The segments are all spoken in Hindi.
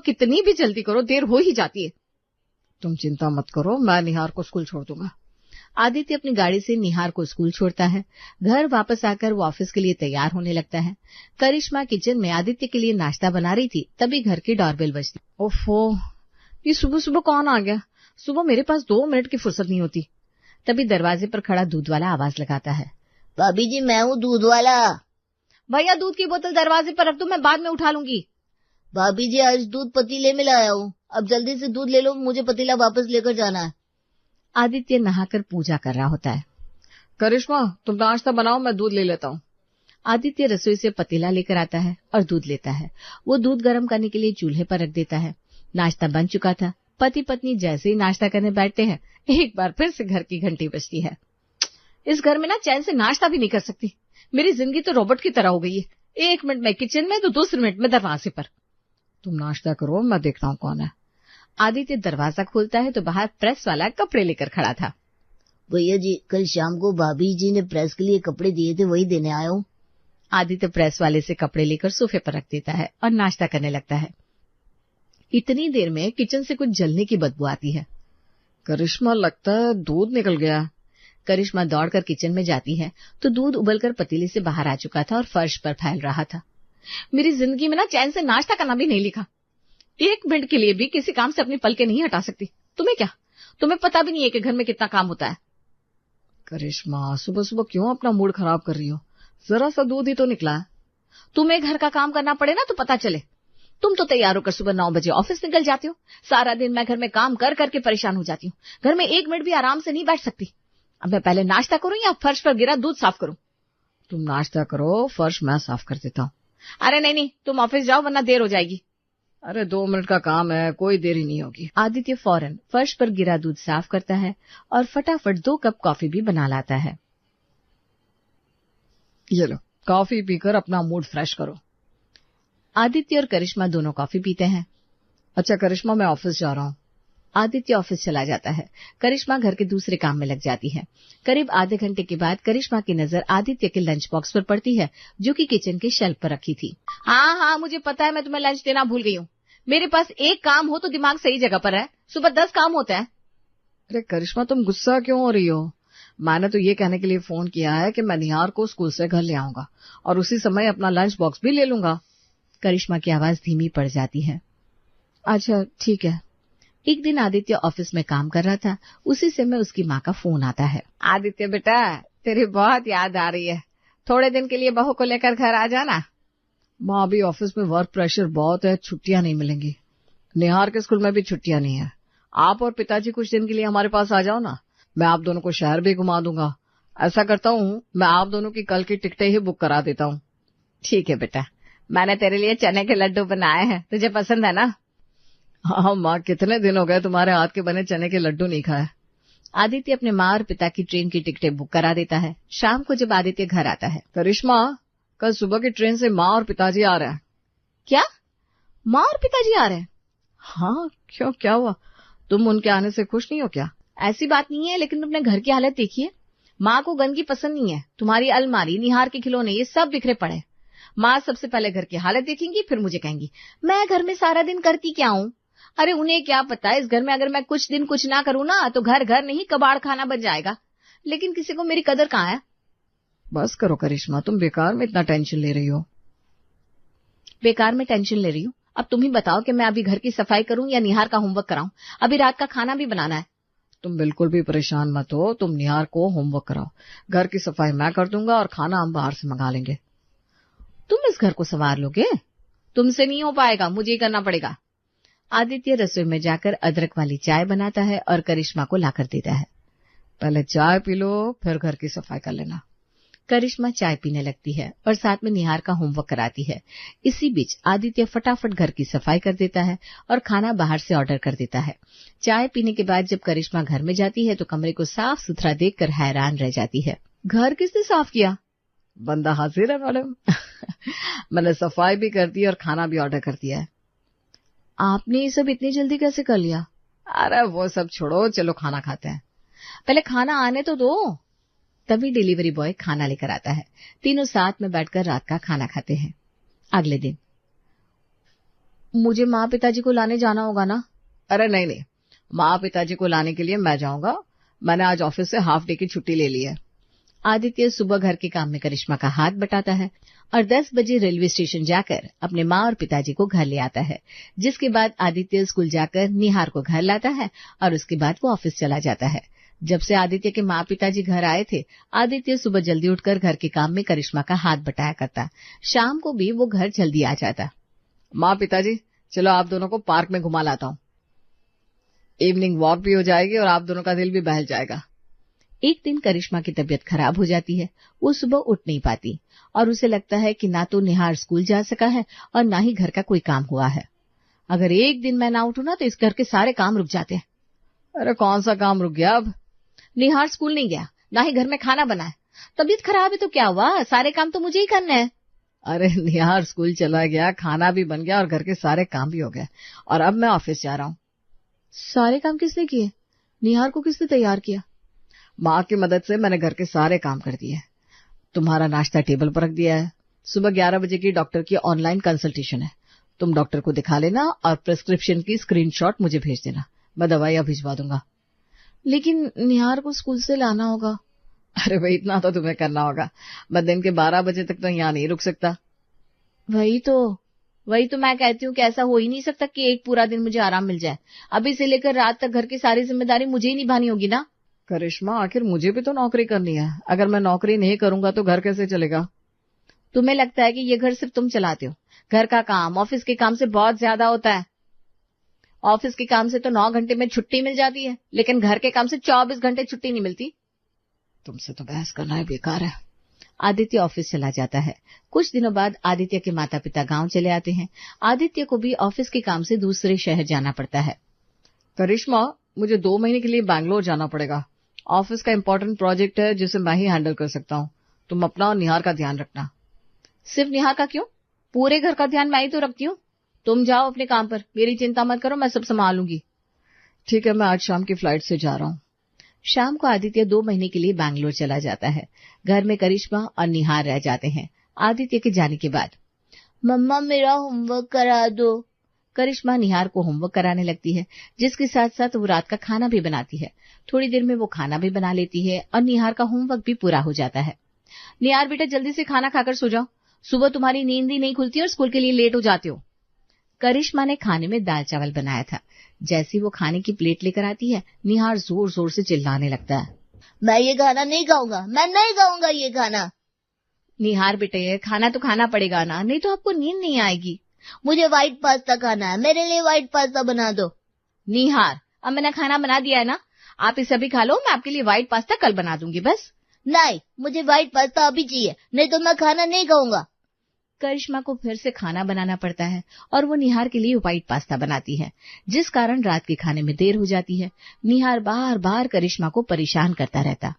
कितनी भी जल्दी करो देर हो ही जाती है। तुम चिंता मत करो, मैं निहार को स्कूल छोड़ दूंगा। आदित्य अपनी गाड़ी से निहार को स्कूल छोड़ता है। घर वापस आकर वो ऑफिस के लिए तैयार होने लगता है। करिश्मा किचन में आदित्य के लिए नाश्ता बना रही थी, तभी घर की डोरबेल बजती। ओफो, ये सुबह सुबह कौन आ गया? सुबह मेरे पास 2 मिनट की फुर्सत नहीं होती। तभी दरवाजे पर खड़ा दूध वाला आवाज लगाता है। भाभी जी, मैं हूँ दूध वाला। भैया, दूध की बोतल दरवाजे पर रख दो, मैं बाद में उठा लूंगी। भाभी जी, आज दूध पतीले में लाया हूँ, अब जल्दी से दूध ले लो, मुझे पतीला वापस लेकर जाना है। आदित्य नहाकर पूजा कर रहा होता है। करिश्मा, तुम नाश्ता बनाओ, मैं दूध ले लेता हूँ। आदित्य रसोई से पतीला लेकर आता है और दूध लेता है। वो दूध गर्म करने के लिए चूल्हे पर रख देता है। नाश्ता बन चुका था। पति पत्नी जैसे ही नाश्ता करने बैठते हैं, एक बार फिर से घर की घंटी बजती है। इस घर में ना चैन से नाश्ता भी नहीं कर सकती। मेरी जिंदगी तो रोबोट की तरह हो गई है। 1 मिनट में किचन में तो दूसरे मिनट में दरवाजे पर। तुम नाश्ता करो, मैं देखता हूँ कौन है। आदित्य दरवाजा खोलता है तो बाहर प्रेस वाला कपड़े लेकर खड़ा था। भैया जी, कल शाम को भाभी जी ने प्रेस के लिए कपड़े दिए थे, वही देने आया हूँ। आदित्य प्रेस वाले से कपड़े लेकर सोफे पर रख देता है और नाश्ता करने लगता है। इतनी देर में किचन से कुछ जलने की बदबू आती है। करिश्मा, लगता है दूध निकल गया। करिश्मा दौड़कर किचन में जाती है तो दूध उबलकर पतीले से बाहर आ चुका था और फर्श पर फैल रहा था। मेरी जिंदगी में ना चैन से नाश्ता करना भी नहीं लिखा। 1 मिनट के लिए भी किसी काम से अपनी पलकें नहीं हटा सकती। तुम्हें क्या, तुम्हें पता भी नहीं है कि घर में कितना काम होता है। करिश्मा, सुबह सुबह क्यों अपना मूड खराब कर रही हो? जरा सा दूध ही तो निकला है। तुम्हें घर का काम करना पड़े ना तो पता चले। तुम तो तैयार होकर सुबह 9 बजे ऑफिस निकल जाती हो। सारा दिन मैं घर में काम कर करके परेशान हो जाती हूँ। घर में 1 मिनट भी आराम से नहीं बैठ सकती। अब मैं पहले नाश्ता करूं या फर्श पर गिरा दूध साफ करूं? तुम नाश्ता करो, फर्श मैं साफ कर देता हूँ। अरे नहीं, तुम ऑफिस जाओ वरना देर हो जाएगी। अरे 2 मिनट का काम है, कोई देरी नहीं होगी। आदित्य फौरन फर्श पर गिरा दूध साफ करता है और फटाफट 2 कप कॉफी भी बना लाता है। ये लो, कॉफी पीकर अपना मूड फ्रेश करो। आदित्य और करिश्मा दोनों कॉफी पीते हैं। अच्छा करिश्मा, मैं ऑफिस जा रहा हूँ। आदित्य ऑफिस चला जाता है। करिश्मा घर के दूसरे काम में लग जाती है। करीब आधे घंटे के बाद करिश्मा की नजर आदित्य के लंच बॉक्स पर पड़ती है, जो कि किचन के शेल्फ पर रखी थी। हाँ, मुझे पता है, मैं तुम्हें लंच देना भूल गई हूँ। मेरे पास एक काम हो तो दिमाग सही जगह पर है, सुबह 10 काम होता है। अरे करिश्मा, तुम गुस्सा क्यों हो रही हो? मैंने तो ये कहने के लिए फोन किया है कि मैं निहार को स्कूल से घर ले आऊंगा और उसी समय अपना लंच बॉक्स भी ले लूंगा। करिश्मा की आवाज धीमी पड़ जाती है। अच्छा ठीक है। एक दिन आदित्य ऑफिस में काम कर रहा था। उसी समय उसकी माँ का फोन आता है। आदित्य बेटा, तेरी बहुत याद आ रही है, थोड़े दिन के लिए बहू को लेकर घर आ जाना। माँ, अभी ऑफिस में वर्क प्रेशर बहुत है, छुट्टियां नहीं मिलेंगी। निहार के स्कूल में भी छुट्टियां नहीं है। आप और पिताजी कुछ दिन के लिए हमारे पास आ जाओ ना, मैं आप दोनों को शहर भी घुमा दूंगा। ऐसा करता हूँ, मैं आप दोनों की कल की टिकटें ही बुक करा देता हूँ। ठीक है बेटा, मैंने तेरे लिए चने के लड्डू बनाए हैं, तुझे पसंद है ना? हाँ माँ, कितने दिन हो गए तुम्हारे हाथ के बने चने के लड्डू नहीं खाए। आदित्य अपने माँ और पिता की ट्रेन की टिकटें बुक करा देता है। शाम को जब आदित्य घर आता है। करिश्मा, कल सुबह की ट्रेन से माँ और पिताजी आ रहे हैं। क्या? माँ और पिताजी आ रहे हैं? हाँ, क्यों, क्या हुआ? तुम उनके आने से खुश नहीं हो क्या? ऐसी बात नहीं है, लेकिन तुमने घर की हालत देखी है। माँ को गंदगी पसंद नहीं है। तुम्हारी अलमारी, निहार के खिलौने, ये सब बिखरे पड़े। माँ सबसे पहले घर की हालत देखेंगी, फिर मुझे कहेंगी मैं घर में सारा दिन करती क्या हूँ। अरे उन्हें क्या पता, इस घर में अगर मैं कुछ दिन कुछ ना करूँ ना तो घर घर नहीं कबाड़ खाना बन जाएगा। लेकिन किसी को मेरी कदर कहाँ है। बस करो करिश्मा, तुम बेकार में इतना टेंशन ले रही हो। बेकार में टेंशन ले रही हूँ? अब तुम ही बताओ कि मैं अभी घर की सफाई करूँ या निहार का होमवर्क कराऊं। अभी रात का खाना भी बनाना है। तुम बिल्कुल भी परेशान मत हो, तुम निहार को होमवर्क कराओ। घर की सफाई मैं कर दूंगा और खाना हम बाहर से मंगा लेंगे। तुम इस घर को संवार लोगे? तुमसे नहीं हो पाएगा, मुझे ही करना पड़ेगा। आदित्य रसोई में जाकर अदरक वाली चाय बनाता है और करिश्मा को लाकर देता है। पहले चाय पी लो, फिर घर की सफाई कर लेना। करिश्मा चाय पीने लगती है और साथ में निहार का होमवर्क कराती है। इसी बीच आदित्य फटाफट घर की सफाई कर देता है और खाना बाहर से ऑर्डर कर देता है। चाय पीने के बाद जब करिश्मा घर में जाती है तो कमरे को साफ सुथरा देखकर हैरान रह जाती है। घर किसने साफ किया? बंदा हाजिर है मैडम। मैंने सफाई भी कर दी और खाना भी ऑर्डर कर दिया है। आपने ये सब इतनी जल्दी कैसे कर लिया? अरे वो सब छोड़ो, चलो खाना खाते हैं। पहले खाना आने तो दो। तभी डिलीवरी बॉय खाना लेकर आता है। तीनों साथ में बैठकर रात का खाना खाते हैं। अगले दिन मुझे माँ पिताजी को लाने जाना होगा ना? अरे नहीं, माँ पिताजी को लाने के लिए मैं जाऊंगा। मैंने आज ऑफिस से हाफ डे की छुट्टी ले ली है। आदित्य सुबह घर के काम में करिश्मा का हाथ बटाता है और 10 बजे रेलवे स्टेशन जाकर अपने माँ और पिताजी को घर ले आता है, जिसके बाद आदित्य स्कूल जाकर निहार को घर लाता है और उसके बाद वो ऑफिस चला जाता है। जब से आदित्य के माँ पिताजी घर आए थे, आदित्य सुबह जल्दी उठकर घर के काम में करिश्मा का हाथ बटाया करता। शाम को भी वो घर जल्दी आ जाता। माँ पिताजी, चलो आप दोनों को पार्क में घुमा लाता हूँ। इवनिंग वॉक भी हो जाएगी और आप दोनों का दिल भी बहल जाएगा। एक दिन करिश्मा की तबीयत खराब हो जाती है। वो सुबह उठ नहीं पाती और उसे लगता है कि ना तो निहार स्कूल जा सका है और ना ही घर का कोई काम हुआ है। अगर एक दिन मैं ना उठूं ना तो इस घर के सारे काम रुक जाते हैं। अरे कौन सा काम रुक गया अब? निहार स्कूल नहीं गया, ना ही घर में खाना बना है। तबीयत खराब है तो क्या हुआ, सारे काम तो मुझे ही करने हैं। अरे निहार स्कूल चला गया, खाना भी बन गया और घर के सारे काम भी हो गए और अब मैं ऑफिस जा रहा हूँ। सारे काम किसने किए? निहार को किसने तैयार किया? माँ की मदद से मैंने घर के सारे काम कर दिए। तुम्हारा नाश्ता टेबल पर रख दिया है। सुबह 11 बजे की डॉक्टर की ऑनलाइन कंसल्टेशन है। तुम डॉक्टर को दिखा लेना और प्रिस्क्रिप्शन की स्क्रीनशॉट मुझे भेज देना। मैं दवाइयां भिजवा दूंगा। लेकिन निहार को स्कूल से लाना होगा। अरे भाई, इतना तो तुम्हें करना होगा। मैं दिन के 12 बजे तक तो यहाँ नहीं रुक सकता। वही तो मैं कहती हूँ कि ऐसा हो ही नहीं सकता कि एक पूरा दिन मुझे आराम मिल जाए। अभी से लेकर रात तक घर की सारी जिम्मेदारी मुझे ही निभानी होगी ना। करिश्मा, आखिर मुझे भी तो नौकरी करनी है। अगर मैं नौकरी नहीं करूंगा तो घर कैसे चलेगा? तुम्हें लगता है कि ये घर सिर्फ तुम चलाते हो? घर का काम ऑफिस के काम से बहुत ज्यादा होता है। ऑफिस के काम से तो 9 घंटे में छुट्टी मिल जाती है, लेकिन घर के काम से 24 घंटे छुट्टी नहीं मिलती। तुमसे तो बहस करना ही बेकार है। आदित्य ऑफिस चला जाता है। कुछ दिनों बाद आदित्य के माता पिता गांव चले आते हैं। आदित्य को भी ऑफिस के काम से दूसरे शहर जाना पड़ता है। करिश्मा, मुझे 2 महीने के लिए बैंगलोर जाना पड़ेगा। ऑफिस का इम्पोर्टेंट प्रोजेक्ट है जिसे मैं ही हैंडल कर सकता हूँ। तुम अपना और निहार का ध्यान रखना। सिर्फ निहार का क्यों? पूरे घर का ध्यान मैं ही तो रखती हूँ। तुम जाओ अपने काम पर, मेरी चिंता मत करो, मैं सब संभाल लूंगी। ठीक है, मैं आज शाम की फ्लाइट से जा रहा हूँ। शाम को आदित्य 2 महीने के लिए बैंगलोर चला जाता है। घर में करिश्मा और निहार रह जाते हैं। आदित्य के जाने के बाद मम्मा मेरा होमवर्क करा दो। करिश्मा निहार को होमवर्क कराने लगती है, जिसके साथ साथ वो रात का खाना भी बनाती है। थोड़ी देर में वो खाना भी बना लेती है और निहार का होमवर्क भी पूरा हो जाता है। निहार बेटा, जल्दी से खाना खाकर सो जाओ। सुबह तुम्हारी नींद ही नहीं खुलती और स्कूल के लिए लेट हो जाते हो। करिश्मा ने खाने में दाल चावल बनाया था। जैसे वो खाने की प्लेट लेकर आती है, निहार जोर जोर से चिल्लाने लगता है, मैं ये खाना नहीं खाऊंगा, मैं नहीं खाऊंगा ये खाना। निहार बेटे, खाना तो खाना पड़ेगा ना, नहीं तो आपको नींद नहीं आएगी। मुझे व्हाइट पास्ता खाना है, मेरे लिए व्हाइट पास्ता बना दो। निहार, अब मैंने खाना बना दिया है ना, आप इसे अभी खा लो। मैं आपके लिए व्हाइट पास्ता कल बना दूंगी। बस नहीं, मुझे व्हाइट पास्ता अभी चाहिए, नहीं तो मैं खाना नहीं खाऊंगा। करिश्मा को फिर से खाना बनाना पड़ता है और वो निहार के लिए व्हाइट पास्ता बनाती है, जिस कारण रात के खाने में देर हो जाती है। निहार बार बार करिश्मा को परेशान करता रहता।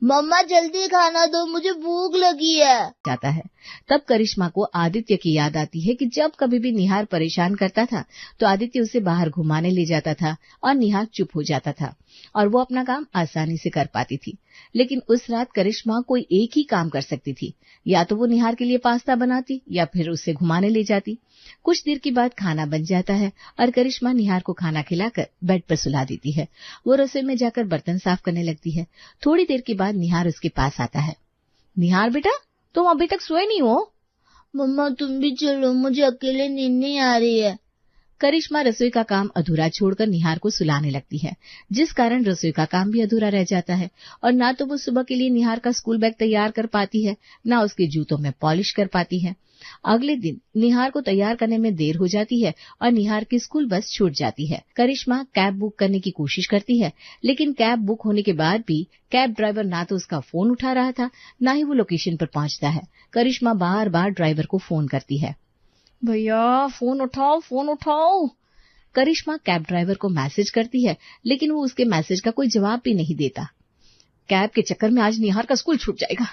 मम्मा जल्दी खाना दो, मुझे भूख लगी है। जाता है। तब करिश्मा को आदित्य की याद आती है कि जब कभी भी निहार परेशान करता था तो आदित्य उसे बाहर घुमाने ले जाता था और निहार चुप हो जाता था और वो अपना काम आसानी से कर पाती थी। लेकिन उस रात करिश्मा कोई एक ही काम कर सकती थी, या तो वो निहार के लिए पास्ता बनाती या फिर उसे घुमाने ले जाती। कुछ देर के बाद खाना बन जाता है और करिश्मा निहार को खाना खिलाकर बेड पर सुला देती है। वो रसोई में जाकर बर्तन साफ करने लगती है। थोड़ी देर के बाद निहार उसके पास आता है। निहार बेटा, तुम अभी तक सोए नहीं हो? मम्मा तुम भी चलो, मुझे अकेले नींद नहीं आ रही है। करिश्मा रसोई का काम अधूरा छोड़कर निहार को सुलाने लगती है, जिस कारण रसोई का काम भी अधूरा रह जाता है और ना तो वो सुबह के लिए निहार का स्कूल बैग तैयार कर पाती है, ना उसके जूतों में पॉलिश कर पाती है। अगले दिन निहार को तैयार करने में देर हो जाती है और निहार की स्कूल बस छूट जाती है। करिश्मा कैब बुक करने की कोशिश करती है, लेकिन कैब बुक होने के बाद भी कैब ड्राइवर ना तो उसका फोन उठा रहा था, ना ही वो लोकेशन पर पहुंचता है। करिश्मा बार बार ड्राइवर को फोन करती है, भैया फोन उठाओ, फोन उठाओ। करिश्मा कैब ड्राइवर को मैसेज करती है, लेकिन वो उसके मैसेज का कोई जवाब भी नहीं देता। कैब के चक्कर में आज निहार का स्कूल छूट जाएगा।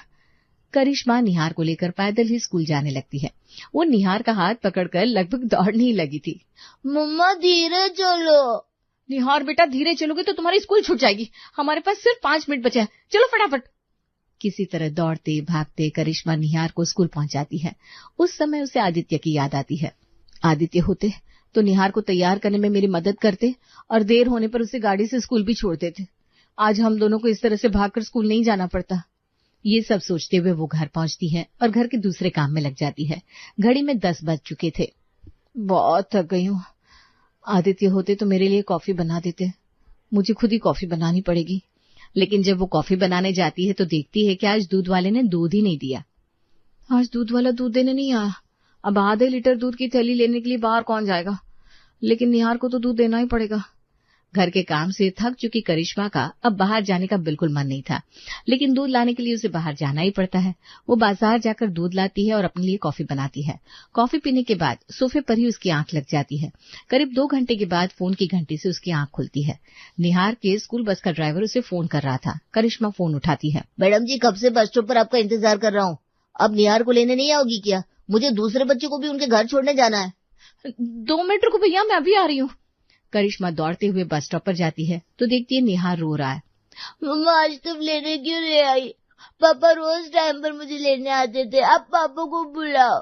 करिश्मा निहार को लेकर पैदल ही स्कूल जाने लगती है। वो निहार का हाथ पकड़कर लगभग दौड़ने ही लगी थी। मम्मा धीरे चलो। निहार बेटा, धीरे चलोगे तो तुम्हारी स्कूल छूट जाएगी। हमारे पास सिर्फ 5 मिनट बचे हैं, चलो फटाफट। किसी तरह दौड़ते भागते करिश्मा निहार को स्कूल पहुंच जाती है। उस समय उसे आदित्य की याद आती है। आदित्य होते तो निहार को तैयार करने में मेरी मदद करते और देर होने पर उसे गाड़ी से स्कूल भी छोड़ देते। आज हम दोनों को इस तरह से भागकर स्कूल नहीं जाना पड़ता। ये सब सोचते हुए वो घर पहुंचती है और घर के दूसरे काम में लग जाती है। घड़ी में 10 बज चुके थे। बहुत थक गई हूँ। आदित्य होते तो मेरे लिए कॉफी बना देते। मुझे खुद ही कॉफी बनानी पड़ेगी। लेकिन जब वो कॉफी बनाने जाती है तो देखती है कि आज दूध वाले ने दूध ही नहीं दिया। आज दूध वाला दूध देने नहीं आया। अब आधे लीटर दूध की थैली लेने के लिए बाहर कौन जाएगा। लेकिन निहार को तो दूध देना ही पड़ेगा। घर के काम से थक चुकी करिश्मा का अब बाहर जाने का बिल्कुल मन नहीं था, लेकिन दूध लाने के लिए उसे बाहर जाना ही पड़ता है। वो बाजार जाकर दूध लाती है और अपने लिए कॉफी बनाती है। कॉफी पीने के बाद सोफे पर ही उसकी आंख लग जाती है। करीब 2 घंटे के बाद फोन की घंटी से उसकी आंख खुलती है। निहार के स्कूल बस का ड्राइवर उसे फोन कर रहा था। करिश्मा फोन उठाती है। मैडम जी, कब से बस स्टॉप पर आपका इंतजार कर रहा हूँ। अब निहार को लेने नहीं आओगी क्या? मुझे दूसरे बच्चे को भी उनके घर छोड़ने जाना है। 2 मिनट रुको भैया, मैं अभी आ रही हूँ। करिश्मा दौड़ते हुए बस स्टॉप पर जाती है तो देखती है निहार रो रहा है। मम्मा, आज तुम लेने क्यों नहीं आई? पापा रोज टाइम पर मुझे लेने आते थे, अब पापा को बुलाओ।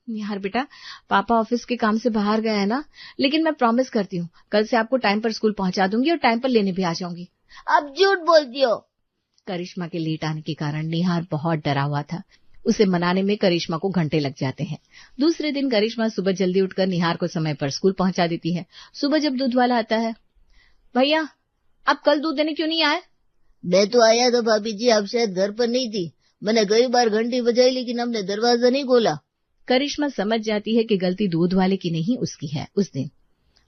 निहार बेटा, पापा ऑफिस के काम से बाहर गए हैं ना, लेकिन मैं प्रॉमिस करती हूँ कल से आपको टाइम पर स्कूल पहुंचा दूंगी और टाइम पर लेने भी आ जाऊंगी। अब झूठ बोलती हो। करिश्मा के लेट आने के कारण निहार बहुत डरा हुआ था। उसे मनाने में करिश्मा को घंटे लग जाते हैं। दूसरे दिन करिश्मा सुबह जल्दी उठकर निहार को समय पर स्कूल पहुंचा देती है। सुबह जब दूध वाला आता है, भैया आप कल दूध देने क्यों नहीं आए? मैं तो आया था भाभी जी, आप शायद घर पर नहीं थी। मैंने कई बार घंटी बजाई लेकिन हमने दरवाजा नहीं खोला। करिश्मा समझ जाती है कि गलती दूध वाले की नहीं उसकी है। उस दिन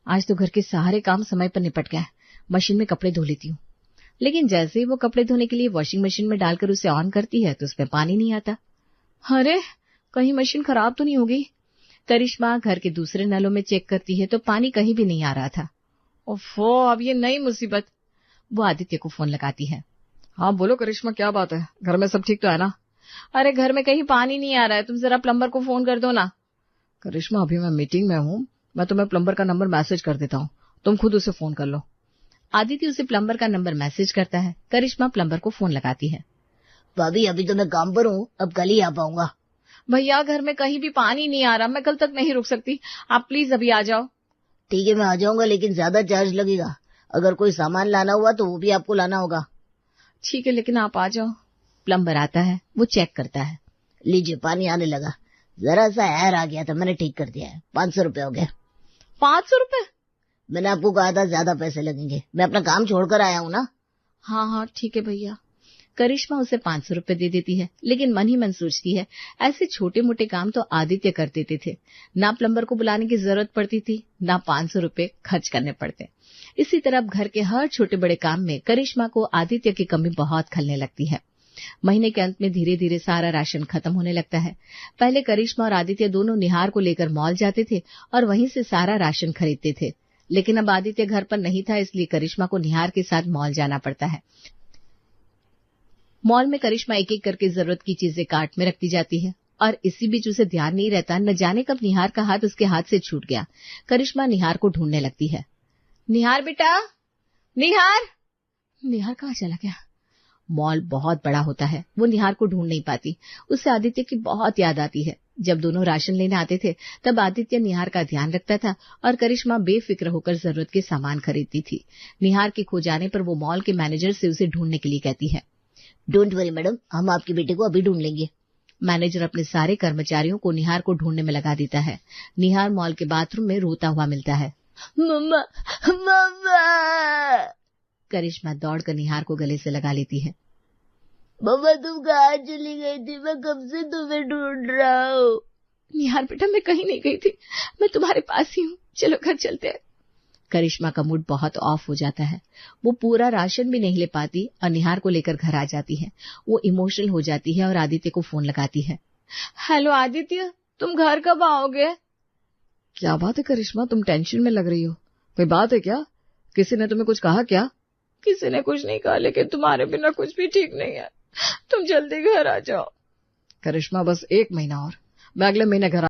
आज तो घर के सारे काम समय पर निपट गए। मशीन में कपड़े धो लेती हूँ। लेकिन जैसे ही वो कपड़े धोने के लिए वॉशिंग मशीन में डालकर उसे ऑन करती है तो उसमें पानी नहीं आता। अरे, कहीं मशीन खराब तो नहीं हो गई? करिश्मा घर के दूसरे नलों में चेक करती है तो पानी कहीं भी नहीं आ रहा था। ओफो, अब ये नई मुसीबत। वो आदित्य को फोन लगाती है। हाँ बोलो करिश्मा, क्या बात है? घर में सब ठीक तो है ना? अरे घर में कहीं पानी नहीं आ रहा है, तुम जरा प्लम्बर को फोन कर दो ना। करिश्मा, अभी मैं मीटिंग में हूँ, मैं तुम्हें प्लम्बर का नंबर मैसेज कर देता हूँ, तुम खुद उसे फोन कर लो। आदित्य उसे प्लम्बर का नंबर मैसेज करता है। करिश्मा प्लम्बर को फोन लगाती है। भाभी, अभी तो मैं काम पर हूँ, अब कल ही आ पाऊंगा। भैया घर में कहीं भी पानी नहीं आ रहा, मैं कल तक नहीं रुक सकती, आप प्लीज अभी आ जाओ। ठीक है, मैं आ जाऊंगा, लेकिन ज्यादा चार्ज लगेगा। अगर कोई सामान लाना हुआ तो वो भी आपको लाना होगा। ठीक है, लेकिन आप आ जाओ। प्लम्बर आता है, वो चेक करता है। लीजिए, पानी आने लगा। जरा सा एयर आ गया था, मैंने ठीक कर दिया है। 500 रुपए हो गए। 500 रुपए? मैंने आपको कहा था ज्यादा पैसे लगेंगे, मैं अपना काम छोड़कर आया हूँ ना। हाँ ठीक है भैया। करिश्मा उसे 500 रुपए दे देती है, लेकिन मन ही मन सोचती है ऐसे छोटे मोटे काम तो आदित्य कर देते थे। ना प्लम्बर को बुलाने की जरूरत पड़ती थी, ना 500 रुपए खर्च करने पड़ते। इसी तरह घर के हर छोटे बड़े काम में करिश्मा को आदित्य की कमी बहुत खलने लगती है। महीने के अंत में धीरे धीरे सारा राशन खत्म होने लगता है। पहले करिश्मा और आदित्य दोनों निहार को लेकर मॉल जाते थे और वहीं से सारा राशन खरीदते थे। लेकिन अब आदित्य घर पर नहीं था, इसलिए करिश्मा को निहार के साथ मॉल जाना पड़ता है। मॉल में करिश्मा एक एक करके जरूरत की चीजें कार्ट में रखती जाती है और इसी बीच उसे ध्यान नहीं रहता, न जाने कब निहार का हाथ उसके हाथ से छूट गया। करिश्मा निहार को ढूंढने लगती है। निहार बेटा, निहार। निहार कहाँ चला गया? मॉल बहुत बड़ा होता है, वो निहार को ढूंढ नहीं पाती। उससे आदित्य की बहुत याद आती है। जब दोनों राशन लेने आते थे तब आदित्य निहार का ध्यान रखता था और करिश्मा बेफिक्र होकर जरूरत के सामान खरीदती थी। निहार के खो जाने पर वो मॉल के मैनेजर से उसे ढूंढने के लिए कहती है। डोंट वरी मैडम, हम आपके बेटे को अभी ढूंढ लेंगे। मैनेजर अपने सारे कर्मचारियों को निहार को ढूंढने में लगा देता है। निहार मॉल के बाथरूम में रोता हुआ मिलता है। मम्मा, मम्मा। करिश्मा दौड़कर निहार को गले से लगा लेती है। मम्मा, तुम कहाँ चली गई थी? मैं कब से तुम्हें ढूंढ रहा हूँ। निहार बेटा, मैं कहीं नहीं गई थी, मैं तुम्हारे पास ही हूँ, चलो घर चलते हैं। करिश्मा का मूड बहुत ऑफ हो जाता है। वो पूरा राशन भी नहीं ले पाती और निहार को लेकर घर आ जाती है। वो इमोशनल हो जाती है और आदित्य को फोन लगाती है। हेलो आदित्य, तुम घर कब आओगे? क्या बात है करिश्मा, तुम टेंशन में लग रही हो, कोई बात है क्या? किसी ने तुम्हें कुछ कहा क्या? किसी ने कुछ नहीं कहा, लेकिन तुम्हारे बिना कुछ भी ठीक नहीं है, तुम जल्दी घर आ जाओ। करिश्मा, बस 1 महीना और, मैं अगले महीने घर